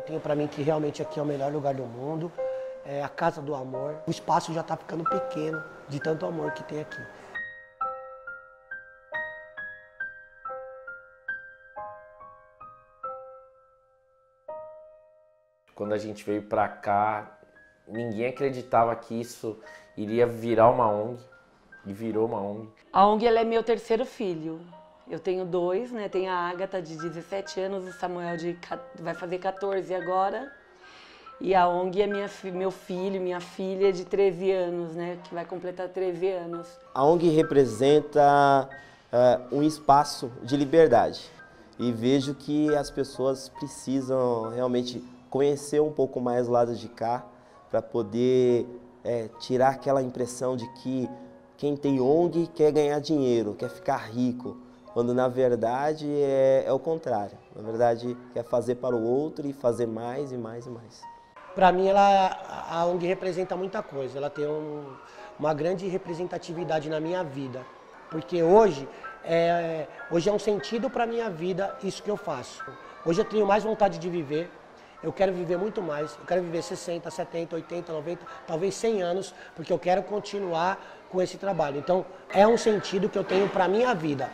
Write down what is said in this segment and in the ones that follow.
Tenho para mim que realmente aqui é o melhor lugar do mundo, é a casa do amor. O espaço já está ficando pequeno de tanto amor que tem aqui. Quando a gente veio para cá, ninguém acreditava que isso iria virar uma ONG, e virou uma ONG. A ONG ela é meu terceiro filho. Eu tenho dois, né? Tem a Ágata de 17 anos, o Samuel vai fazer 14 agora. E a ONG é meu filho, minha filha de 13 anos, né? Que vai completar 13 anos. A ONG representa um espaço de liberdade. E vejo que as pessoas precisam realmente conhecer um pouco mais o lado de cá para poder tirar aquela impressão de que quem tem ONG quer ganhar dinheiro, quer ficar rico, quando na verdade é o contrário. Na verdade, quer fazer para o outro e fazer mais e mais e mais. Para mim, a ONG representa muita coisa, ela tem uma grande representatividade na minha vida, porque hoje é um sentido para a minha vida isso que eu faço. Hoje eu tenho mais vontade de viver, eu quero viver muito mais, eu quero viver 60, 70, 80, 90, talvez 100 anos, porque eu quero continuar com esse trabalho. Então, é um sentido que eu tenho para a minha vida.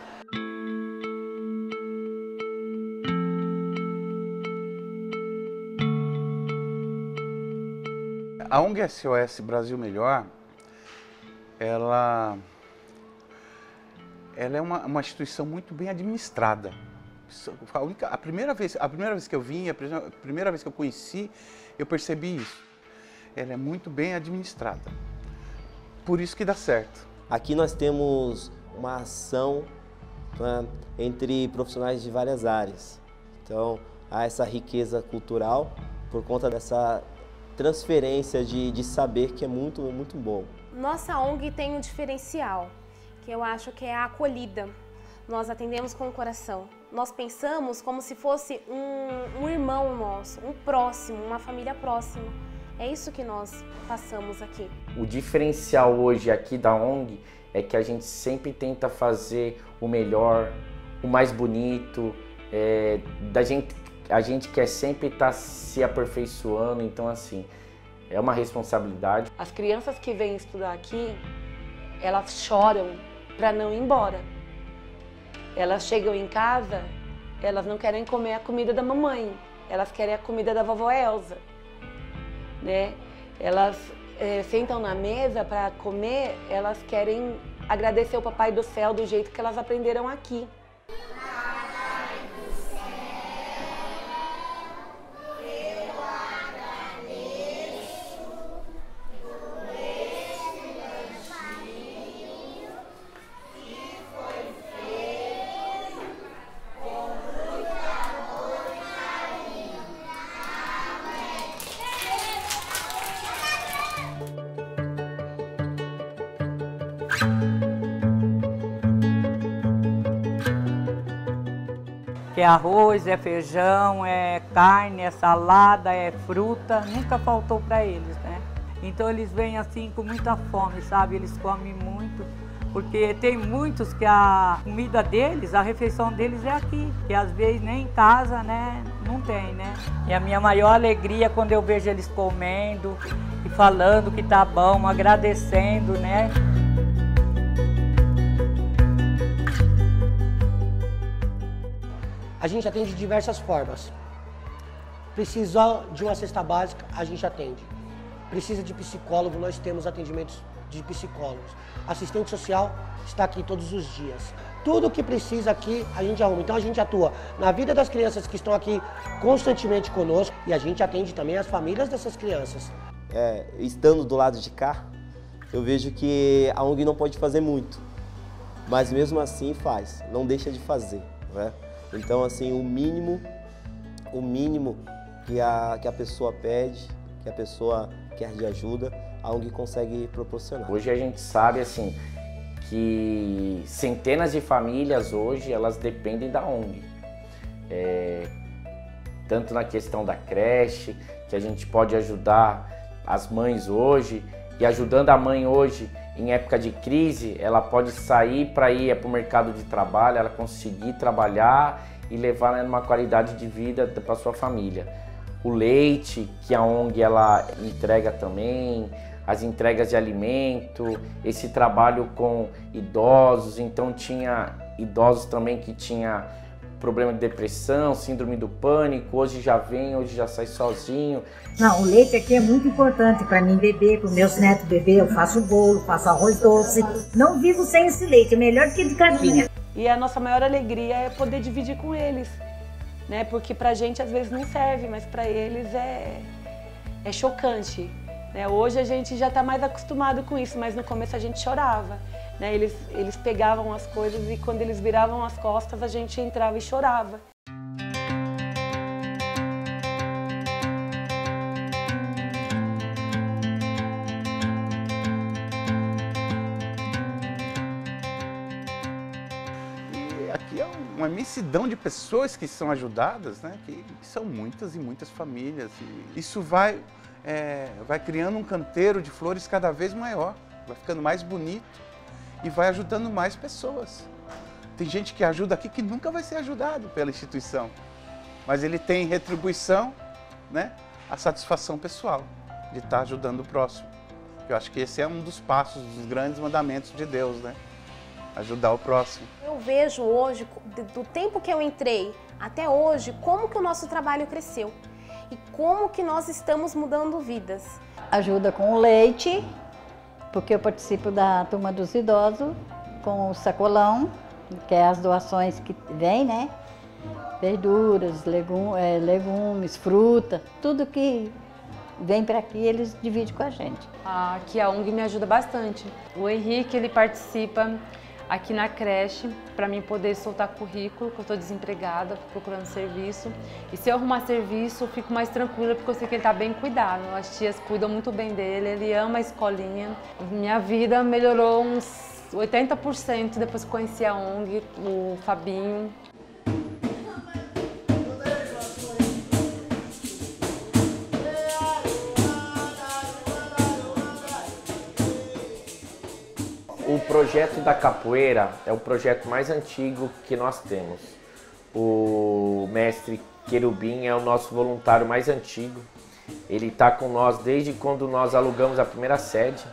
A ONG SOS Brasil Melhor, ela é uma instituição muito bem administrada. A primeira vez que eu vim, a primeira vez que eu conheci, eu percebi isso. Ela é muito bem administrada. Por isso que dá certo. Aqui nós temos uma ação entre profissionais de várias áreas. Então, há essa riqueza cultural por conta dessa transferência de saber que é muito, muito bom. Nossa ONG tem um diferencial, que eu acho que é a acolhida. Nós atendemos com o coração. Nós pensamos como se fosse um irmão nosso, um próximo, uma família próxima. É isso que nós passamos aqui. O diferencial hoje aqui da ONG é que a gente sempre tenta fazer o melhor, o mais bonito, a gente quer sempre estar se aperfeiçoando, então assim, é uma responsabilidade. As crianças que vêm estudar aqui, elas choram para não ir embora. Elas chegam em casa, elas não querem comer a comida da mamãe, elas querem a comida da vovó Elza, né? Elas sentam na mesa para comer, elas querem agradecer o Papai do Céu do jeito que elas aprenderam aqui. Que é arroz, é feijão, é carne, é salada, é fruta, nunca faltou para eles, né? Então eles vêm assim com muita fome, sabe? Eles comem muito, porque tem muitos que a comida deles, a refeição deles é aqui, que às vezes nem em casa, né? Não tem, né? E a minha maior alegria é quando eu vejo eles comendo e falando que tá bom, agradecendo, né? A gente atende de diversas formas. Precisa de uma cesta básica, a gente atende. Precisa de psicólogo, nós temos atendimentos de psicólogos. Assistente social está aqui todos os dias. Tudo que precisa aqui, a gente arruma. Então a gente atua na vida das crianças que estão aqui constantemente conosco e a gente atende também as famílias dessas crianças. Estando do lado de cá, eu vejo que a ONG não pode fazer muito, mas mesmo assim faz, não deixa de fazer, né? Então, assim, o mínimo que a pessoa pede, que a pessoa quer de ajuda, a ONG consegue proporcionar. Hoje a gente sabe, assim, que centenas de famílias hoje, elas dependem da ONG. Tanto na questão da creche, que a gente pode ajudar as mães hoje, e ajudando a mãe hoje, em época de crise, ela pode sair para ir para o mercado de trabalho, ela conseguir trabalhar e levar, né, uma qualidade de vida para sua família. o leite, que a ONG ela entrega também, as entregas de alimento, esse trabalho com idosos, então tinha idosos também que tinha problema de depressão, síndrome do pânico, hoje já sai sozinho. Não, o leite aqui é muito importante para mim beber, para os meus netos beber, eu faço bolo, faço arroz doce, não vivo sem esse leite, é melhor do que de casinha. E a nossa maior alegria é poder dividir com eles, né? Porque pra gente às vezes não serve, mas para eles é chocante. Né? Hoje a gente já está mais acostumado com isso, mas no começo a gente chorava. Né? Eles pegavam as coisas e quando eles viravam as costas a gente entrava e chorava. E aqui é uma imensidão de pessoas que são ajudadas, né? Que são muitas e muitas famílias. E isso vai criando um canteiro de flores cada vez maior, vai ficando mais bonito e vai ajudando mais pessoas. Tem gente que ajuda aqui que nunca vai ser ajudado pela instituição, mas ele tem retribuição, né, a satisfação pessoal de estar ajudando o próximo. Eu acho que esse é um dos passos, dos grandes mandamentos de Deus, né? Ajudar o próximo. Eu vejo hoje, do tempo que eu entrei até hoje, como que o nosso trabalho cresceu. E como que nós estamos mudando vidas. Ajuda com o leite, porque eu participo da turma dos idosos, com o sacolão, que é as doações que vem, né? Verduras, legumes, fruta, tudo que vem para aqui eles dividem com a gente. Aqui a ONG me ajuda bastante. O Henrique, ele participa aqui na creche, para mim poder soltar currículo, que eu estou desempregada, procurando serviço. E se eu arrumar serviço, eu fico mais tranquila, porque eu sei que ele está bem cuidado. As tias cuidam muito bem dele, ele ama a escolinha. Minha vida melhorou uns 80% depois que conheci a ONG, o Fabinho. O projeto da capoeira é o projeto mais antigo que nós temos. O mestre Querubim é o nosso voluntário mais antigo. Ele está com nós desde quando nós alugamos a primeira sede.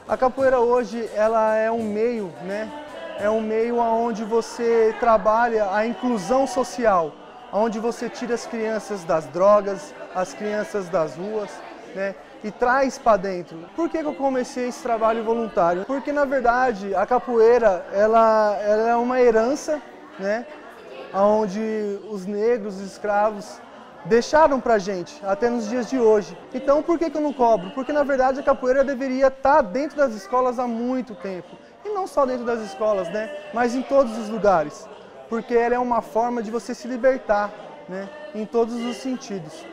A capoeira hoje ela é um meio, né? É um meio onde você trabalha a inclusão social, onde você tira as crianças das drogas, as crianças das ruas, né? E traz para dentro. Por que eu comecei esse trabalho voluntário? Porque na verdade a capoeira ela é uma herança, né? Onde os negros, os escravos deixaram pra gente até nos dias de hoje. Então por que eu não cobro? Porque na verdade a capoeira deveria estar dentro das escolas há muito tempo. E não só dentro das escolas, né? Mas em todos os lugares. Porque ela é uma forma de você se libertar, né? Em todos os sentidos.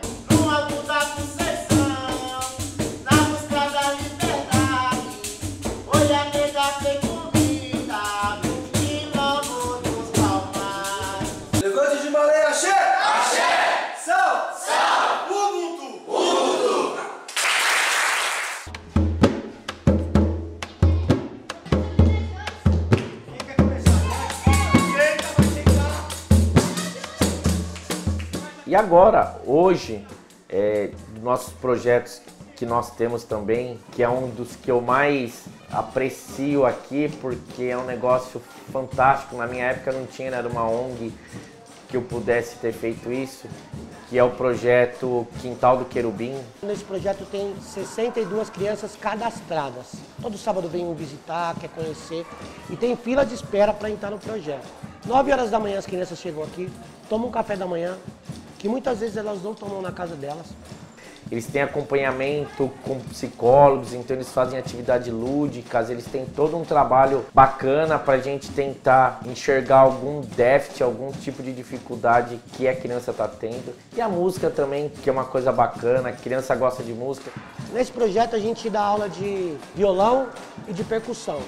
E agora, hoje, nossos projetos que nós temos também, que é um dos que eu mais aprecio aqui, porque é um negócio fantástico. Na minha época não tinha, era uma ONG que eu pudesse ter feito isso, que é o projeto Quintal do Querubim. Nesse projeto tem 62 crianças cadastradas. Todo sábado vem um visitar, quer conhecer e tem fila de espera para entrar no projeto. 9 horas da manhã as crianças chegam aqui, tomam um café da manhã, que muitas vezes elas não tomam na casa delas. Eles têm acompanhamento com psicólogos, então eles fazem atividades lúdicas, eles têm todo um trabalho bacana para a gente tentar enxergar algum déficit, algum tipo de dificuldade que a criança está tendo. E a música também, que é uma coisa bacana, a criança gosta de música. Nesse projeto a gente dá aula de violão e de percussão.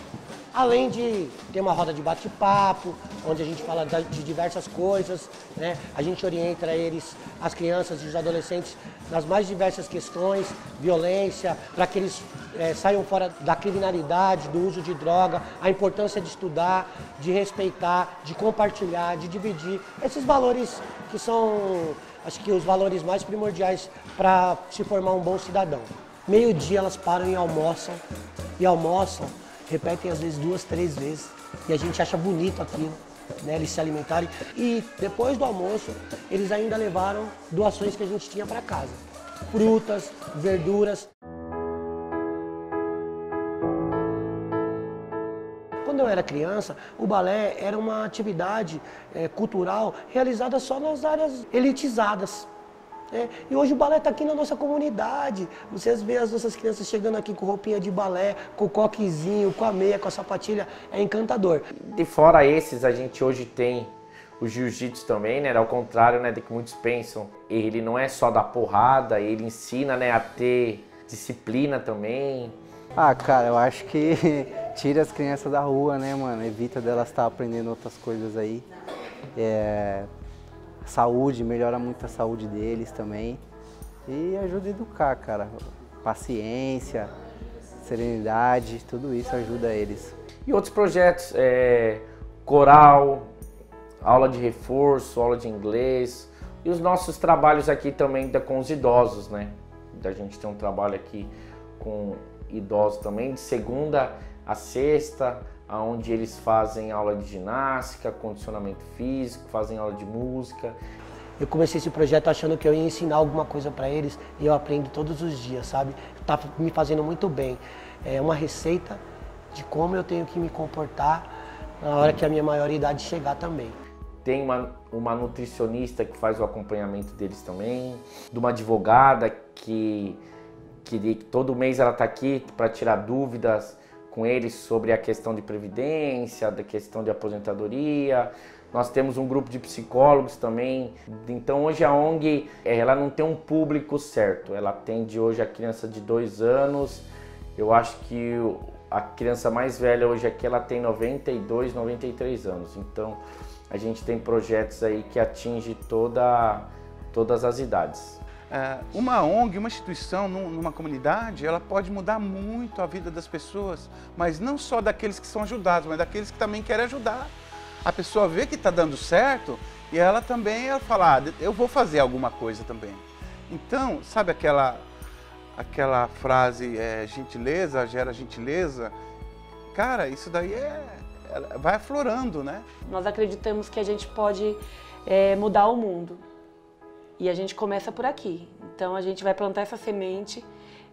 Além de ter uma roda de bate-papo, onde a gente fala de diversas coisas, né? A gente orienta eles, as crianças e os adolescentes, nas mais diversas questões, violência, para que eles saiam fora da criminalidade, do uso de droga, a importância de estudar, de respeitar, de compartilhar, de dividir. Esses valores que são acho que os valores mais primordiais para se formar um bom cidadão. Meio-dia elas param e almoçam, repetem às vezes 2, 3 vezes, e a gente acha bonito aquilo, né, eles se alimentarem. E depois do almoço, eles ainda levaram doações que a gente tinha para casa, frutas, verduras. Quando eu era criança, o balé era uma atividade cultural realizada só nas áreas elitizadas. E hoje o balé está aqui na nossa comunidade. Vocês veem as nossas crianças chegando aqui com roupinha de balé, com o coquezinho, com a meia, com a sapatilha. É encantador. De fora esses, a gente hoje tem o jiu-jitsu também, né? Ao contrário, né, do que muitos pensam. Ele não é só dar porrada, ele ensina, né, a ter disciplina também. Ah, cara, eu acho que tira as crianças da rua, né, mano? Evita delas estar aprendendo outras coisas aí. Saúde, melhora muito a saúde deles também. E ajuda a educar, cara. Paciência, serenidade, tudo isso ajuda eles. E outros projetos, coral, aula de reforço, aula de inglês. E os nossos trabalhos aqui também com os idosos, né? A gente tem um trabalho aqui com idosos também, de segunda a sexta, onde eles fazem aula de ginástica, condicionamento físico, fazem aula de música. Eu comecei esse projeto achando que eu ia ensinar alguma coisa para eles e eu aprendo todos os dias, sabe? Tá me fazendo muito bem. É uma receita de como eu tenho que me comportar na hora que a minha maioridade chegar também. Tem uma nutricionista que faz o acompanhamento deles também, de uma advogada que todo mês ela está aqui para tirar dúvidas com eles sobre a questão de previdência, da questão de aposentadoria. Nós temos um grupo de psicólogos também. Então hoje a ONG, ela não tem um público certo. Ela atende hoje a criança de 2 anos. Eu acho que a criança mais velha hoje aqui, ela tem 92, 93 anos. Então a gente tem projetos aí que atingem todas as idades. Uma ONG, uma instituição numa comunidade, ela pode mudar muito a vida das pessoas, mas não só daqueles que são ajudados, mas daqueles que também querem ajudar. A pessoa vê que está dando certo e ela também fala, eu vou fazer alguma coisa também. Então, sabe aquela frase, gentileza gera gentileza? Cara, isso daí vai aflorando, né? Nós acreditamos que a gente pode mudar o mundo. E a gente começa por aqui. Então a gente vai plantar essa semente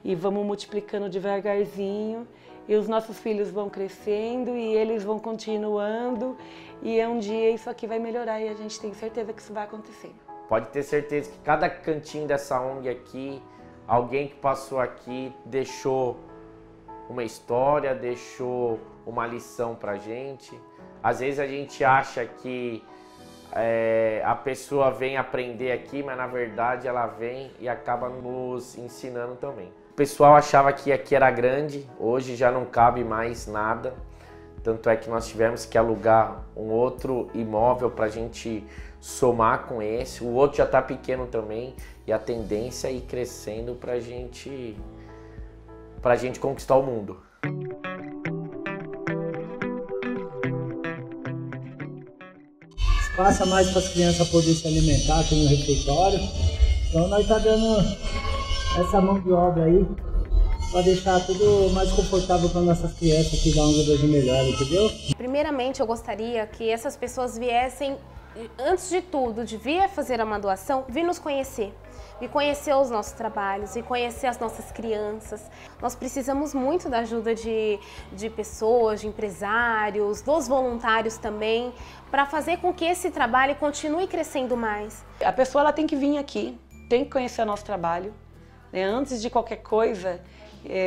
e vamos multiplicando devagarzinho. E os nossos filhos vão crescendo e eles vão continuando. E um dia isso aqui vai melhorar e a gente tem certeza que isso vai acontecer. Pode ter certeza que cada cantinho dessa ONG aqui, alguém que passou aqui deixou uma história, deixou uma lição pra gente. Às vezes a gente acha que a pessoa vem aprender aqui, mas na verdade ela vem e acaba nos ensinando também. O pessoal achava que aqui era grande, hoje já não cabe mais nada. Tanto é que nós tivemos que alugar um outro imóvel para a gente somar com esse. O outro já está pequeno também e a tendência é ir crescendo para a gente conquistar o mundo. Passa mais para as crianças poderem se alimentar aqui no refeitório. Então nós estamos dando essa mão de obra aí para deixar tudo mais confortável para nossas crianças aqui da ONG Brasil Melhor, entendeu? Primeiramente eu gostaria que essas pessoas viessem, antes de tudo, de vir fazer uma doação, vir nos conhecer. E conhecer os nossos trabalhos, e conhecer as nossas crianças. Nós precisamos muito da ajuda de pessoas, de empresários, dos voluntários também, para fazer com que esse trabalho continue crescendo mais. A pessoa ela tem que vir aqui, tem que conhecer o nosso trabalho, né? Antes de qualquer coisa,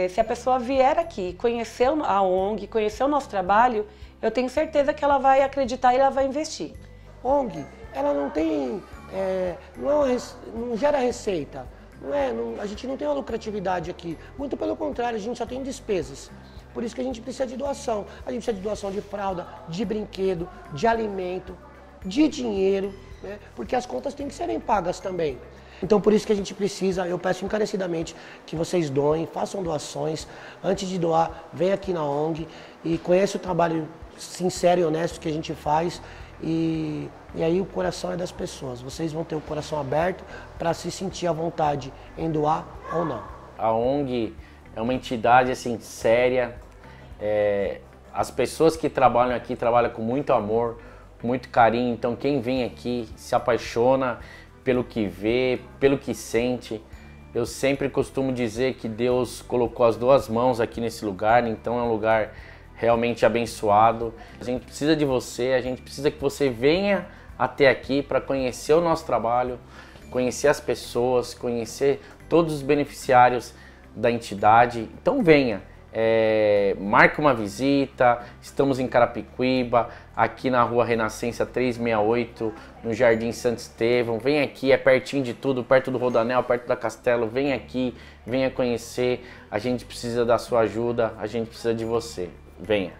se a pessoa vier aqui, conhecer a ONG, conhecer o nosso trabalho, eu tenho certeza que ela vai acreditar e ela vai investir. ONG, ela não tem... não gera receita, a gente não tem uma lucratividade aqui, muito pelo contrário, a gente só tem despesas. Por isso que a gente precisa de doação. A gente precisa de doação de fralda, de brinquedo, de alimento, de dinheiro, né? Porque as contas têm que serem pagas também. Então por isso que a gente precisa, eu peço encarecidamente que vocês doem, façam doações. Antes de doar, vem aqui na ONG e conheça o trabalho sincero e honesto que a gente faz. E aí o coração é das pessoas. Vocês vão ter o coração aberto para se sentir à vontade em doar ou não. A ONG é uma entidade assim séria. As pessoas que trabalham aqui trabalham com muito amor, com muito carinho. Então quem vem aqui se apaixona pelo que vê, pelo que sente. Eu sempre costumo dizer que Deus colocou as duas mãos aqui nesse lugar, então é um lugar realmente abençoado. A gente precisa de você, a gente precisa que você venha até aqui para conhecer o nosso trabalho, conhecer as pessoas, conhecer todos os beneficiários da entidade. Então venha, marque uma visita. Estamos em Carapicuíba, aqui na Rua Renascença 368, no Jardim Santo Estevão. Vem aqui, é pertinho de tudo, perto do Rodoanel, perto da Castelo. Vem aqui, venha conhecer. A gente precisa da sua ajuda, a gente precisa de você. Venha.